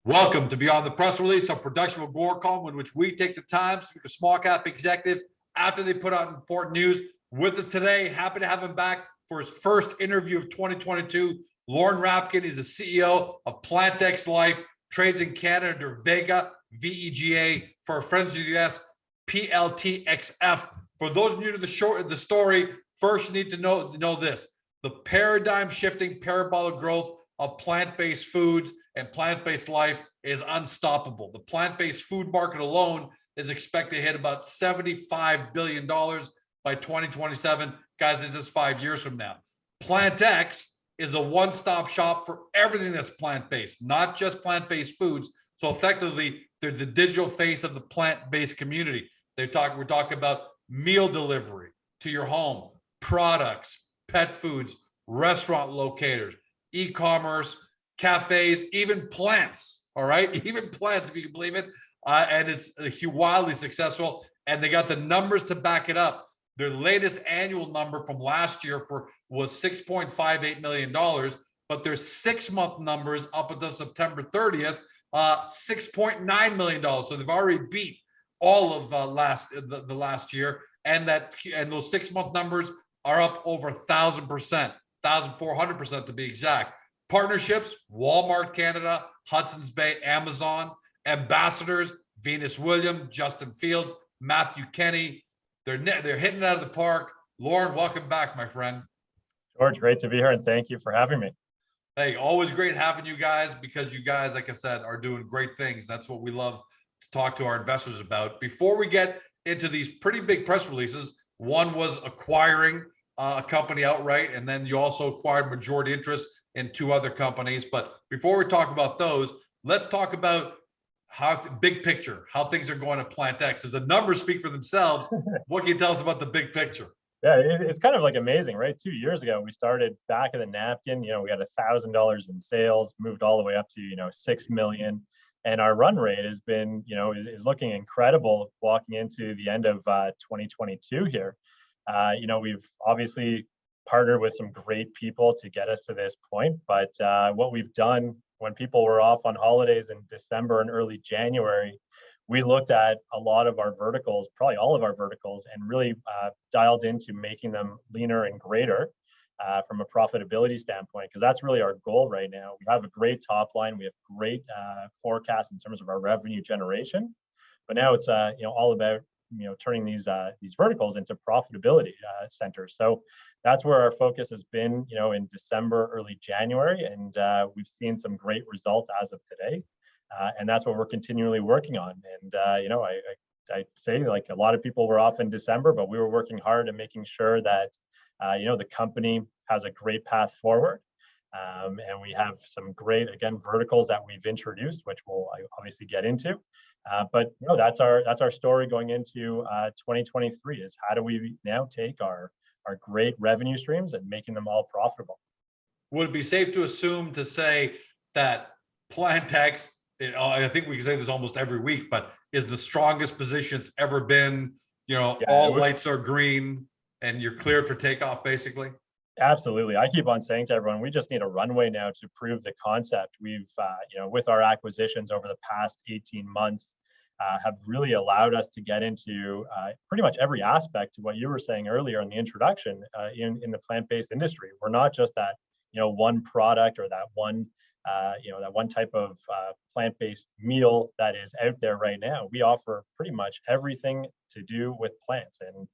Welcome to Beyond the Press Release, a production of Agoracom, in which we take the time to speak to small cap executives after they put out important news. With us today, happy to have him back for his first interview of 2022. Lauren Rapkin is the CEO of PlantX Life, trades in Canada under Vega, VEGA, for our friends in the US, PLTXF. For those new to the story, first you need to know this: the paradigm shifting parabolic growth of plant-based foods and plant-based life is unstoppable. The plant-based food market alone is expected to hit about $75 billion by 2027. Guys, this is 5 years from now. PlantX is the one-stop shop for everything that's plant-based, not just plant-based foods. So effectively, they're the digital face of the plant-based community. We're talking about meal delivery to your home, products, pet foods, restaurant locators, e-commerce, cafes, even plants. All right, even plants, if you can believe it. And it's wildly successful. And they got the numbers to back it up. Their latest annual number from last year was $6.58 million, but their 6-month numbers up until September 30th, $6.9 million. So they've already beat all of the last year, and those 6-month numbers are up over 1,000%, 1,400% to be exact. Partnerships: Walmart Canada, Hudson's Bay, Amazon. Ambassadors: Venus Williams, Justin Fields, Matthew Kenny. They're hitting it out of the park. Lauren, welcome back, my friend. George, great to be here, and thank you for having me. Hey, always great having you guys, because you guys, like I said, are doing great things. That's what we love to talk to our investors about. Before we get into these pretty big press releases, one was acquiring a company outright, and then you also acquired majority interest in 2 other companies. But before we talk about those, let's talk about how big picture, how things are going at PlantX. As the numbers speak for themselves, what can you tell us about the big picture? Yeah, it's kind of like amazing, right? 2 years ago, we started back of the napkin. We had $1,000 in sales, moved all the way up to 6 million, and our run rate has been is looking incredible walking into the end of 2022 here. We've obviously partnered with some great people to get us to this point, but what we've done when people were off on holidays in December and early January, we looked at a lot of our verticals, probably all of our verticals, and really dialed into making them leaner and greater from a profitability standpoint, because that's really our goal right now. We have a great top line, we have great forecasts in terms of our revenue generation, but now it's all about turning these verticals into profitability centers. So that's where our focus has been, in December, early January, and we've seen some great results as of today, and that's what we're continually working on. And I say, like, a lot of people were off in December, but we were working hard and making sure that the company has a great path forward. And we have some great, again, verticals that we've introduced, which we'll obviously get into. But that's our story going into 2023, is how do we now take our great revenue streams and making them all profitable. Would it be safe to assume to say that PlantX, I think we can say this almost every week, but is the strongest position it's ever been? All lights are green and you're cleared for takeoff, basically? Absolutely. I keep on saying to everyone, we just need a runway now to prove the concept. We've, with our acquisitions over the past 18 months, have really allowed us to get into pretty much every aspect to what you were saying earlier in the introduction in the plant-based industry. We're not just that, one product or that one, that one type of plant-based meal that is out there right now. We offer pretty much everything to do with plants, and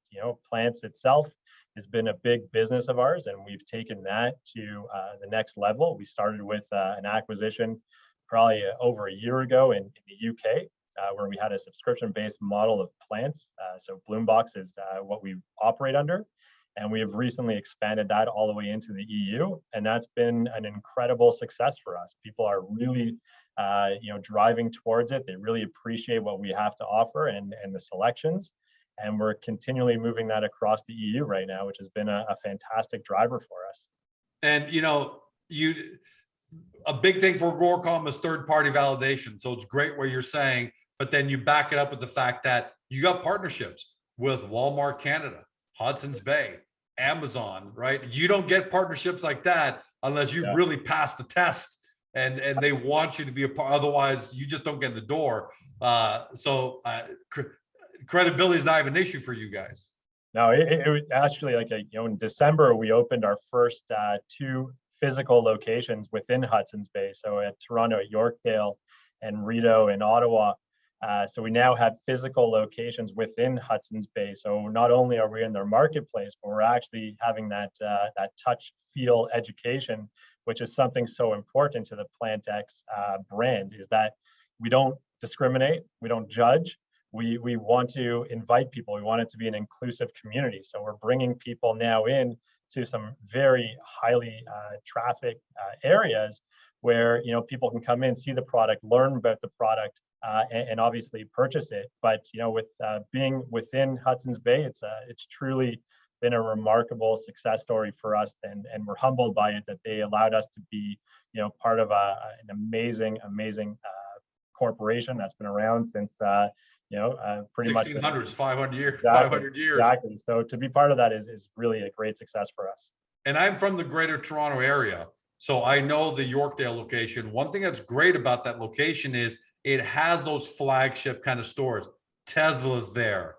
plants itself has been a big business of ours, and we've taken that to the next level. We started with an acquisition probably over a year ago in the UK, where we had a subscription-based model of plants. So Bloombox is what we operate under, and we have recently expanded that all the way into the EU, and that's been an incredible success for us. People are really driving towards it. They really appreciate what we have to offer and the selections, and we're continually moving that across the EU right now, which has been a fantastic driver for us. And a big thing for Agoracom is third-party validation. So it's great what you're saying, but then you back it up with the fact that you got partnerships with Walmart Canada, Hudson's Bay, Amazon, right? You don't get partnerships like that unless you've really passed the test and they want you to be a part. Otherwise, you just don't get in the door. Credibility is not even an issue for you guys. No, it was actually like in December, we opened our first two physical locations within Hudson's Bay. So at Toronto, at Yorkdale, and Rideau in Ottawa. So we now have physical locations within Hudson's Bay. So not only are we in their marketplace, but we're actually having that touch, feel education, which is something so important to the PlantX brand, is that we don't discriminate, we don't judge. We want to invite people. We want it to be an inclusive community. So we're bringing people now in to some very highly trafficked areas where people can come in, see the product, learn about the product, and obviously purchase it. But with being within Hudson's Bay, it's truly been a remarkable success story for us, and we're humbled by it that they allowed us to be part of an amazing corporation that's been around since pretty much 1600s, 500 years, exactly, 500 years. Exactly. So to be part of that is really a great success for us. And I'm from the greater Toronto area, so I know the Yorkdale location. One thing that's great about that location is it has those flagship kind of stores. Tesla's there,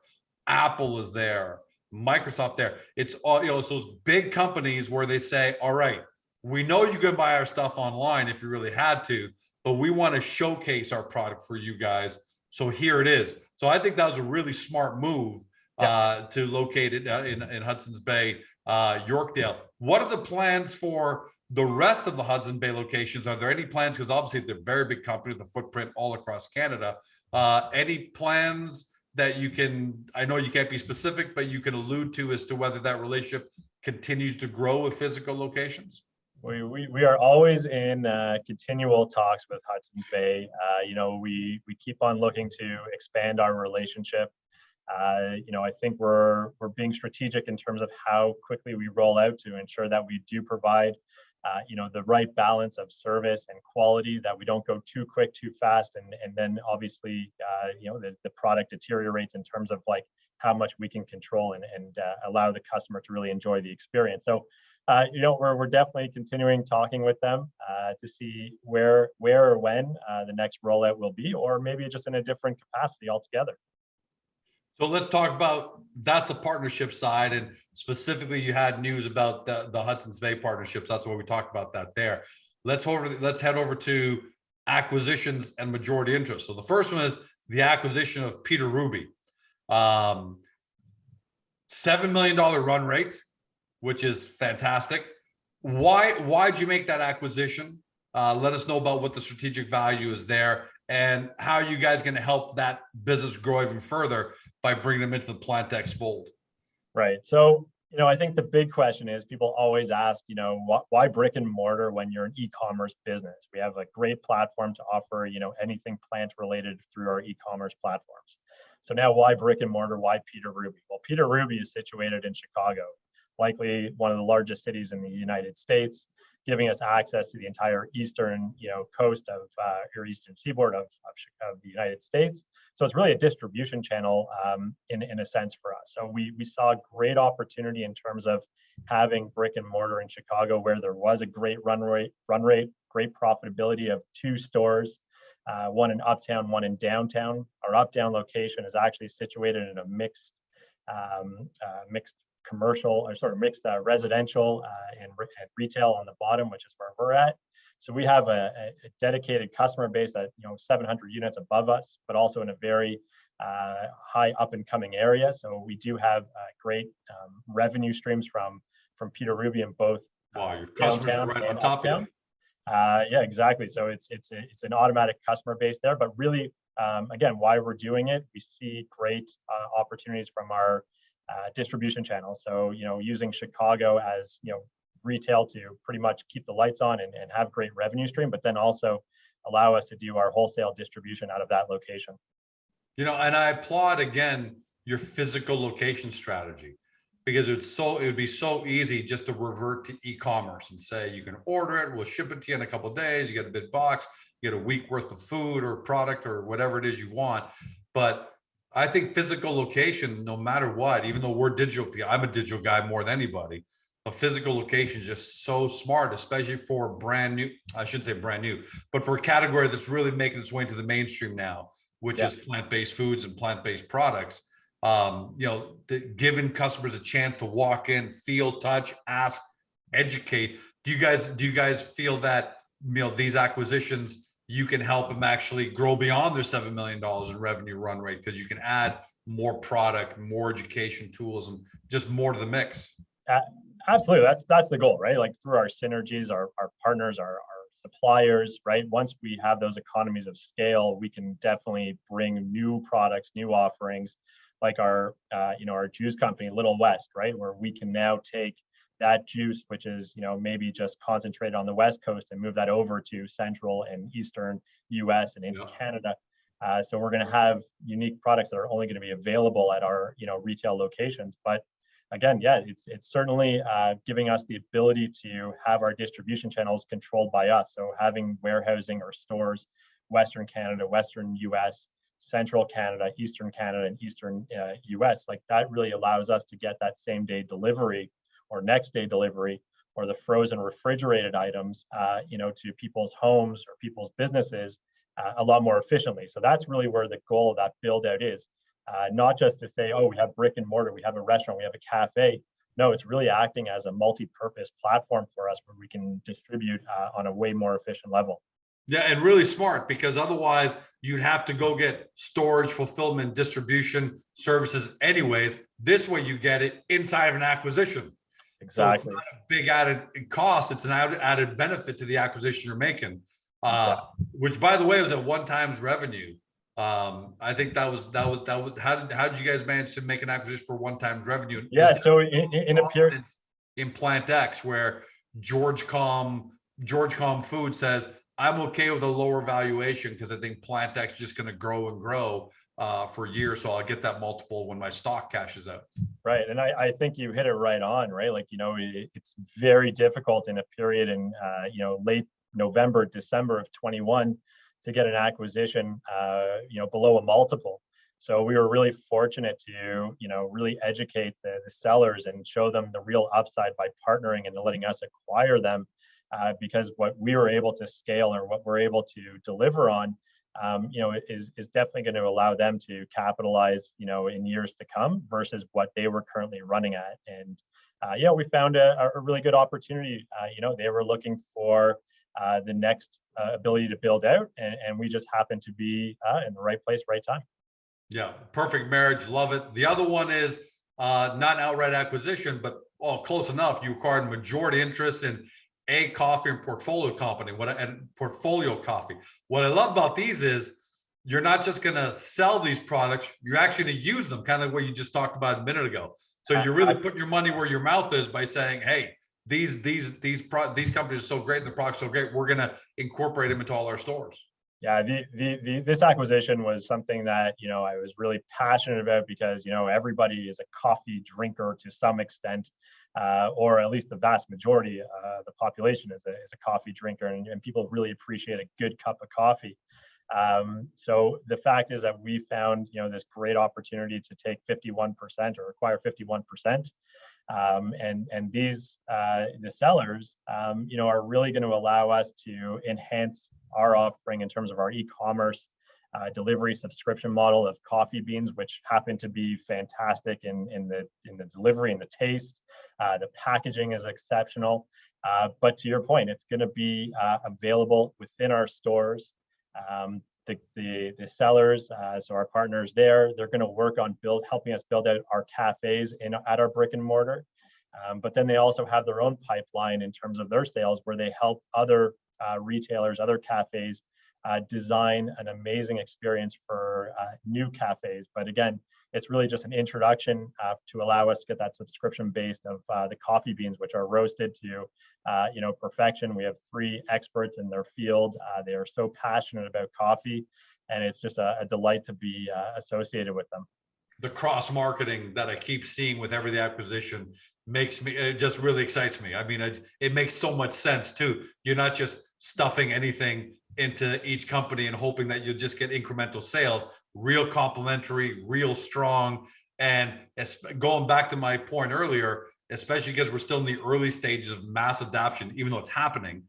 Apple is there, Microsoft there. It's all, it's those big companies where they say, all right, we know you can buy our stuff online if you really had to, but we want to showcase our product for you guys. So here it is. So I think that was a really smart move to locate it in Hudson's Bay, Yorkdale. What are the plans for the rest of the Hudson Bay locations? Are there any plans? Because obviously they're a very big company with a footprint all across Canada. Any plans that you can, I know you can't be specific, but you can allude to as to whether that relationship continues to grow with physical locations? We are always in continual talks with Hudson's Bay. We keep on looking to expand our relationship. I think we're being strategic in terms of how quickly we roll out to ensure that we do provide the right balance of service and quality, that we don't go too quick, too fast, and then obviously the product deteriorates in terms of like how much we can control and allow the customer to really enjoy the experience. So we're definitely continuing talking with them to see where or when the next rollout will be, or maybe just in a different capacity altogether. So let's talk about, that's the partnership side, and specifically you had news about the Hudson's Bay partnerships. That's what we talked about that there. Let's head over to acquisitions and majority interest. So the first one is the acquisition of Peter Ruby. $7 million run rate, which is fantastic. Why'd you make that acquisition? Let us know about what the strategic value is there, and how you guys going to help that business grow even further by bringing them into the PlantX fold. Right. So, I think the big question is, people always ask, why brick and mortar when you're an e-commerce business? We have a great platform to offer, anything plant related through our e-commerce platforms. So now, why brick and mortar? Why Peter Ruby? Well, Peter Ruby is situated in Chicago, likely one of the largest cities in the United States, giving us access to the entire eastern, coast of or eastern seaboard of the United States. So it's really a distribution channel in a sense for us. So we saw great opportunity in terms of having brick and mortar in Chicago, where there was a great run rate, great profitability of 2 stores, one in Uptown, one in Downtown. Our Uptown location is actually situated in a mixed commercial, or sort of mixed residential and retail on the bottom, which is where we're at. So we have a dedicated customer base that 700 units above us, but also in a very high up and coming area. So we do have great revenue streams from Peter Ruby in both your customers are right on top of you. Yeah, exactly. So it's an automatic customer base there, but really again, why we're doing it, we see great opportunities from our distribution channel. So, using Chicago as, retail to pretty much keep the lights on and have great revenue stream, but then also allow us to do our wholesale distribution out of that location. And I applaud again your physical location strategy, because it would be so easy just to revert to e-commerce and say, you can order it, we'll ship it to you in a couple of days, you get a big box, you get a week worth of food or product or whatever it is you want. But I think physical location, no matter what, even though we're digital, I'm a digital guy more than anybody. a physical location is just so smart, especially for brand new, I shouldn't say brand new, but for a category that's really making its way into the mainstream now, which Yeah. is plant-based foods and plant-based products. Giving customers a chance to walk in, feel, touch, ask, educate. Do you guys feel that, these acquisitions, you can help them actually grow beyond their $7 million in revenue run rate because you can add more product, more education tools, and just more to the mix? A- Absolutely. That's the goal, right? Like through our synergies, our partners, our suppliers, right? Once we have those economies of scale, we can definitely bring new products, new offerings, like our juice company, Little West, right? Where we can now take that juice, which is, maybe just concentrated on the West Coast, and move that over to Central and Eastern US and into Yeah. Canada. So we're going to have unique products that are only going to be available at our, retail locations. But again, yeah, it's certainly giving us the ability to have our distribution channels controlled by us. So having warehousing or stores, Western Canada, Western US, Central Canada, Eastern Canada, and Eastern US, like that really allows us to get that same day delivery or next day delivery, or the frozen refrigerated items, to people's homes or people's businesses a lot more efficiently. So that's really where the goal of that build out is. Not just to say, oh, we have brick and mortar, we have a restaurant, we have a cafe. No, it's really acting as a multi-purpose platform for us where we can distribute on a way more efficient level. Yeah, and really smart, because otherwise you'd have to go get storage, fulfillment, distribution services anyways. This way you get it inside of an acquisition. So it's Exactly. not a big added cost. It's an added benefit to the acquisition you're making, Exactly. which, by the way, was at one times revenue. I think that was how did you guys manage to make an acquisition for one times revenue? Yeah. So in a period, Confidence in Plant X, where George Com Food says, I'm okay with a lower valuation because I think Plant X is just going to grow and grow for years. So I'll get that multiple when my stock cashes out. right. And I think you hit it right on, right? Like, it's very difficult in a period in, late November, December of 21 to get an acquisition, below a multiple. So we were really fortunate to, really educate the sellers and show them the real upside by partnering and letting us acquire them. Because what we were able to scale, or what we're able to deliver on, is definitely going to allow them to capitalize, in years to come versus what they were currently running at. And we found a really good opportunity. They were looking for the next ability to build out, and we just happened to be in the right place, right time. Yeah, perfect marriage. Love it. The other one is not an outright acquisition, but close enough. You acquired majority interest in A Coffee and Portfolio Company. And Portfolio Coffee. What I love about these is you're not just going to sell these products; you're actually going to use them, kind of what you just talked about a minute ago. So you're really putting your money where your mouth is by saying, "Hey, these companies are so great, the products are so great. We're going to incorporate them into all our stores." Yeah, this acquisition was something that I was really passionate about, because everybody is a coffee drinker to some extent, or at least the vast majority of the population is a coffee drinker, and people really appreciate a good cup of coffee. So the fact is that we found this great opportunity to take 51% or acquire 51%. And these the sellers are really going to allow us to enhance our offering in terms of our e-commerce delivery subscription model of coffee beans, which happen to be fantastic in the delivery and the taste. The packaging is exceptional, but to your point, it's going to be available within our stores. The sellers, so our partners there, they're going to work on helping us build out our cafes at our brick and mortar. But then they also have their own pipeline in terms of their sales, where they help other retailers, other cafes design an amazing experience for new cafes. But again, it's really just an introduction to allow us to get that subscription based of the coffee beans, which are roasted to perfection. We have 3 experts in their field. They are so passionate about coffee, and it's just a delight to be associated with them. The cross marketing that I keep seeing with every acquisition it just really excites me. I mean, it makes so much sense too. You're not just stuffing anything into each company and hoping that you'll just get incremental sales. Real complementary, real strong. And going back to my point earlier, especially because we're still in the early stages of mass adoption, even though it's happening.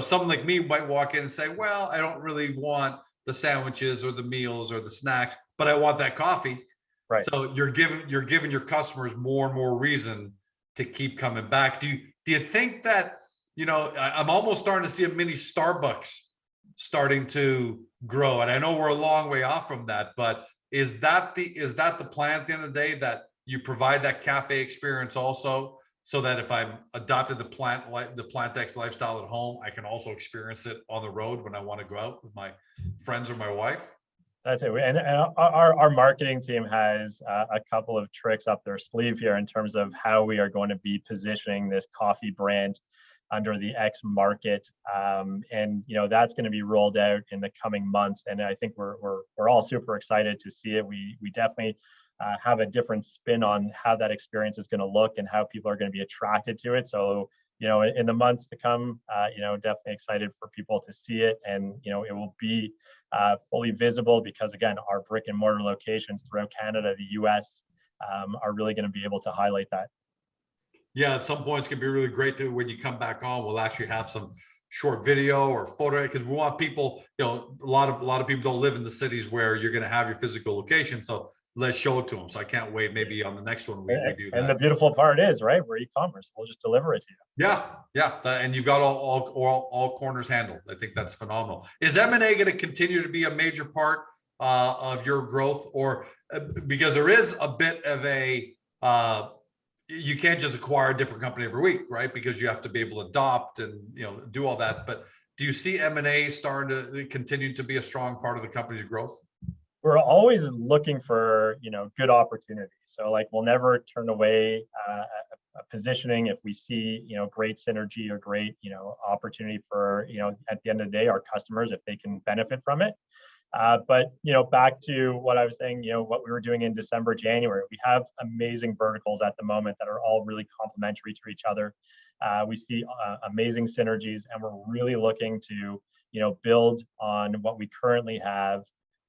Someone like me might walk in and say, well, I don't really want the sandwiches or the meals or the snacks, but I want that coffee. Right. So you're giving your customers more and more reason to keep coming back. Do you think that, I'm almost starting to see a mini Starbucks starting to grow, and I know we're a long way off from that, but is that the plan at the end of the day, that you provide that cafe experience also, so that if I'm adopted the PlantX lifestyle at home, I can also experience it on the road when I want to go out with my friends or my wife? That's it. And our marketing team has a couple of tricks up their sleeve here in terms of how we are going to be positioning this coffee brand under the X market. And that's going to be rolled out in the coming months. And I think we're all super excited to see it. We definitely have a different spin on how that experience is going to look and how people are going to be attracted to it. So, in the months to come, definitely excited for people to see it. And, it will be fully visible because, again, our brick and mortar locations throughout Canada, the US, are really going to be able to highlight that. Yeah, at some point it's going to be really great to, when you come back on, we'll actually have some short video or photo, because we want people, a lot of people don't live in the cities where you're going to have your physical location. So let's show it to them. So I can't wait. Maybe on the next one we do that. And the beautiful part is, right, we're e-commerce. We'll just deliver it to you. Yeah. And you've got all corners handled. I think that's phenomenal. Is M&A going to continue to be a major part of your growth, or because there is a bit of a you can't just acquire a different company every week, right? Because you have to be able to adopt and do all that. But do you see M&A starting to continue to be a strong part of the company's growth? We're always looking for good opportunities. So we'll never turn away a positioning if we see great synergy or great opportunity for at the end of the day our customers, if they can benefit from it. But back to what I was saying, what we were doing in December, January, we have amazing verticals at the moment that are all really complementary to each other. We see amazing synergies, and we're really looking to build on what we currently have,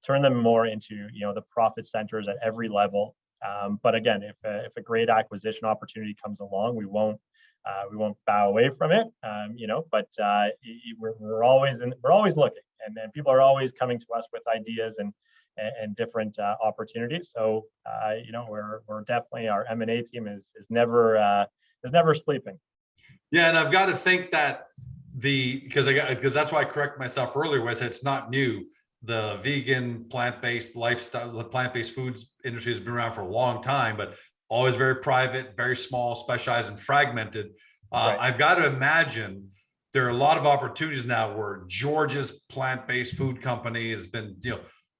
turn them more into the profit centers at every level. But again, if a great acquisition opportunity comes along, we won't bow away from it. But we're always looking, and people are always coming to us with ideas and different opportunities. So we're definitely, our M&A team is never sleeping. Yeah, and I've got to think that because that's why I correct myself earlier, when I said it's not new. The vegan, plant-based lifestyle, the plant-based foods industry has been around for a long time, but always very private, very small, specialized, and fragmented. Right. I've got to imagine there are a lot of opportunities now where George's plant-based food company has been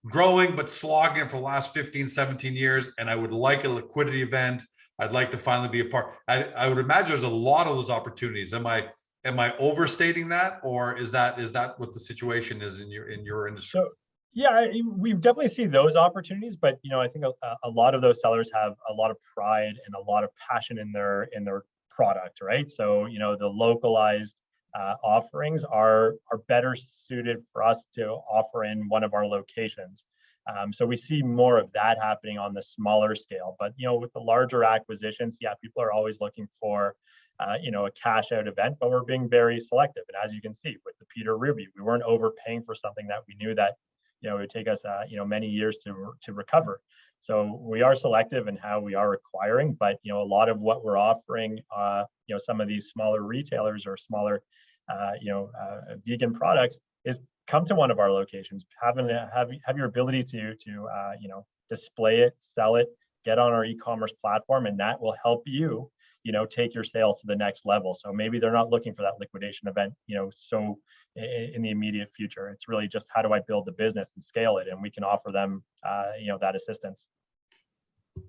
growing but slogging for the last 15, 17 years. And I would like a liquidity event. I'd like to finally be a part. I would imagine there's a lot of those opportunities. Am I overstating that, or is that what the situation is in your industry? So, yeah, we definitely see those opportunities, but I think a lot of those sellers have a lot of pride and a lot of passion in their product, right? So the localized offerings are better suited for us to offer in one of our locations. So we see more of that happening on the smaller scale, but with the larger acquisitions, people are always looking for a cash out event, but we're being very selective. And as you can see with the Peter Ruby, we weren't overpaying for something that we knew that it would take us many years to recover. So we are selective in how we are acquiring, but a lot of what we're offering some of these smaller retailers or smaller vegan products is come to one of our locations, have your ability to display it, sell it, get on our e-commerce platform, and that will help you take your sales to the next level. So maybe they're not looking for that liquidation event, so in the immediate future. It's really just, how do I build the business and scale it? And we can offer them, that assistance.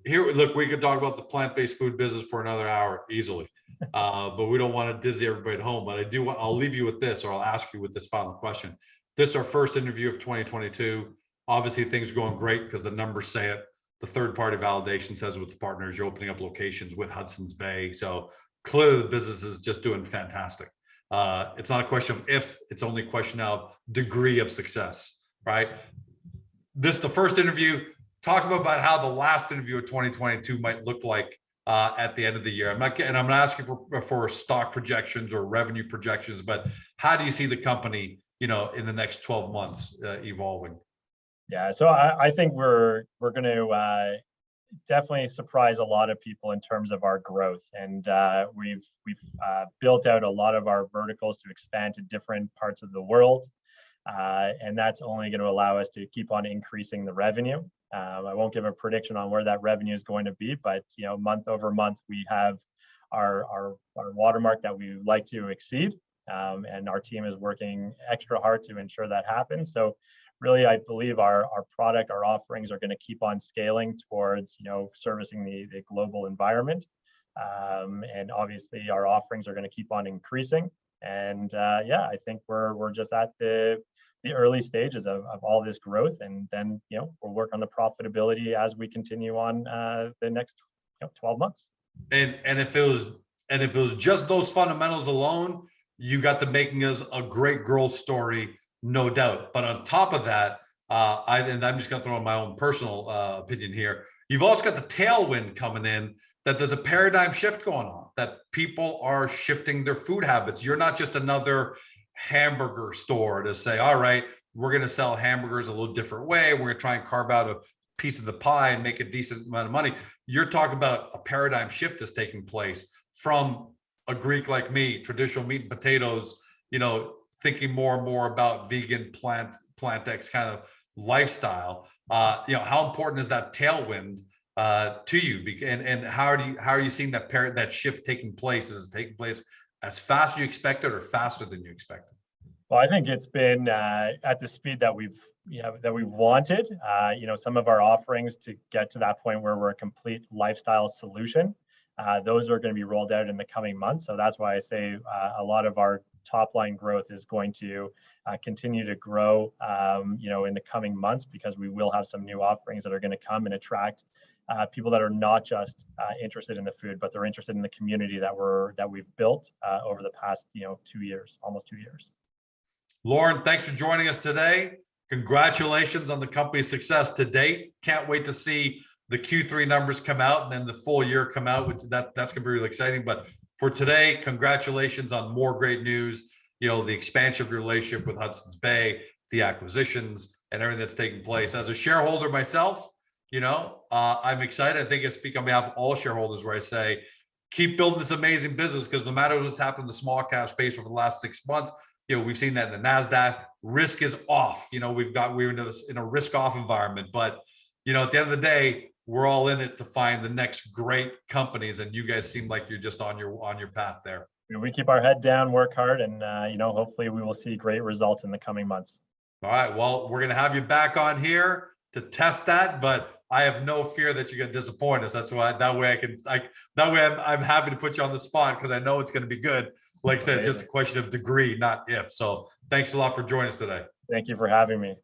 Here, look, we could talk about the plant-based food business for another hour easily, but we don't want to dizzy everybody at home. But I'll leave you with this, or I'll ask you with this final question. This is our first interview of 2022. Obviously, things are going great because the numbers say it. The third-party validation says with the partners, you're opening up locations with Hudson's Bay. So clearly the business is just doing fantastic. It's not a question of if, it's only a question of degree of success, right? This is the first interview. Talk about how the last interview of 2022 might look like at the end of the year? I'm not asking for stock projections or revenue projections, but how do you see the company, in the next 12 months evolving? Yeah, so I think we're going to definitely surprise a lot of people in terms of our growth, and we've built out a lot of our verticals to expand to different parts of the world, and that's only going to allow us to keep on increasing the revenue. I won't give a prediction on where that revenue is going to be, but month over month we have our watermark that we would like to exceed, and our team is working extra hard to ensure that happens. So really, I believe our product, our offerings are going to keep on scaling towards, servicing the global environment. And obviously our offerings are going to keep on increasing. And I think we're just at the early stages of all this growth. And then, we'll work on the profitability as we continue on the next 12 months. And if it was just those fundamentals alone, you got the making us a great growth story, no doubt. But on top of that, I'm just going to throw in my own personal opinion here. You've also got the tailwind coming in that there's a paradigm shift going on, that people are shifting their food habits. You're not just another hamburger store to say, all right, we're going to sell hamburgers a little different way. We're going to try and carve out a piece of the pie and make a decent amount of money. You're talking about a paradigm shift that's taking place from a Greek like me, traditional meat and potatoes, thinking more and more about vegan, plant-ex kind of lifestyle. How important is that tailwind to you? And how are you seeing that shift taking place? Is it taking place as fast as you expected or faster than you expected? Well, I think it's been at the speed that we've wanted. Some of our offerings to get to that point where we're a complete lifestyle solution. Those are going to be rolled out in the coming months. So that's why I say a lot of our top line growth is going to continue to grow, in the coming months, because we will have some new offerings that are going to come and attract people that are not just interested in the food, but they're interested in the community that we've built over the past, 2 years, almost 2 years. Lauren, thanks for joining us today. Congratulations on the company's success to date. Can't wait to see the Q3 numbers come out and then the full year come out, which that's going to be really exciting. But for today, congratulations on more great news, the expansion of your relationship with Hudson's Bay, the acquisitions, and everything that's taking place. As a shareholder myself, I'm excited. I think I speak on behalf of all shareholders where I say, keep building this amazing business, because no matter what's happened in the small cap space over the last 6 months, we've seen that in the NASDAQ. Risk is off. We're in a risk off environment, but at the end of the day, we're all in it to find the next great companies, and you guys seem like you're just on your path there. We keep our head down, work hard, and hopefully we will see great results in the coming months. All right. Well, we're going to have you back on here to test that, but I have no fear that you're going to disappoint us. That's why I'm happy to put you on the spot, because I know it's going to be good. Like I said, it's just a question of degree, not if. So thanks a lot for joining us today. Thank you for having me.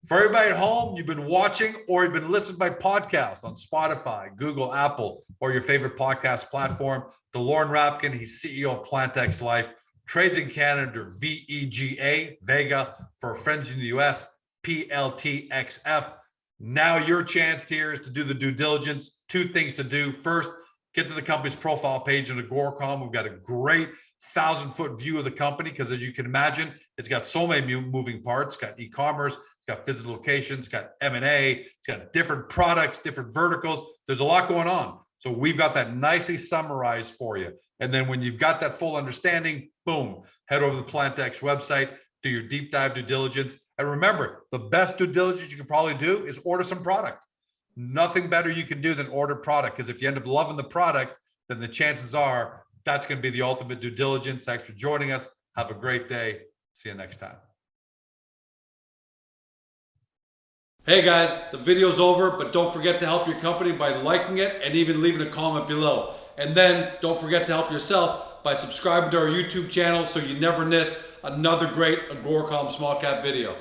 For everybody at home, you've been watching or you've been listening by podcast on Spotify, Google, Apple, or your favorite podcast platform. To Lauren Rapkin, he's CEO of Plant-Ex Life, trades in Canada, VEGA, Vega, for our friends in the US, PLTXF. Now your chance here is to do the due diligence. 2 things to do. First, get to the company's profile page in Agoracom. We've got a great 1,000-foot view of the company, because as you can imagine, it's got so many moving parts. It's got e-commerce, it's got physical locations, it's got M&A, it's got different products, different verticals. There's a lot going on. So we've got that nicely summarized for you. And then when you've got that full understanding, boom, head over to the Plant-Ex website, do your deep dive due diligence. And remember, the best due diligence you can probably do is order some product. Nothing better you can do than order product, because if you end up loving the product, then the chances are that's going to be the ultimate due diligence. Thanks for joining us. Have a great day. See you next time. Hey guys, the video's over, but don't forget to help your company by liking it and even leaving a comment below. And then don't forget to help yourself by subscribing to our YouTube channel so you never miss another great Agoracom small cap video.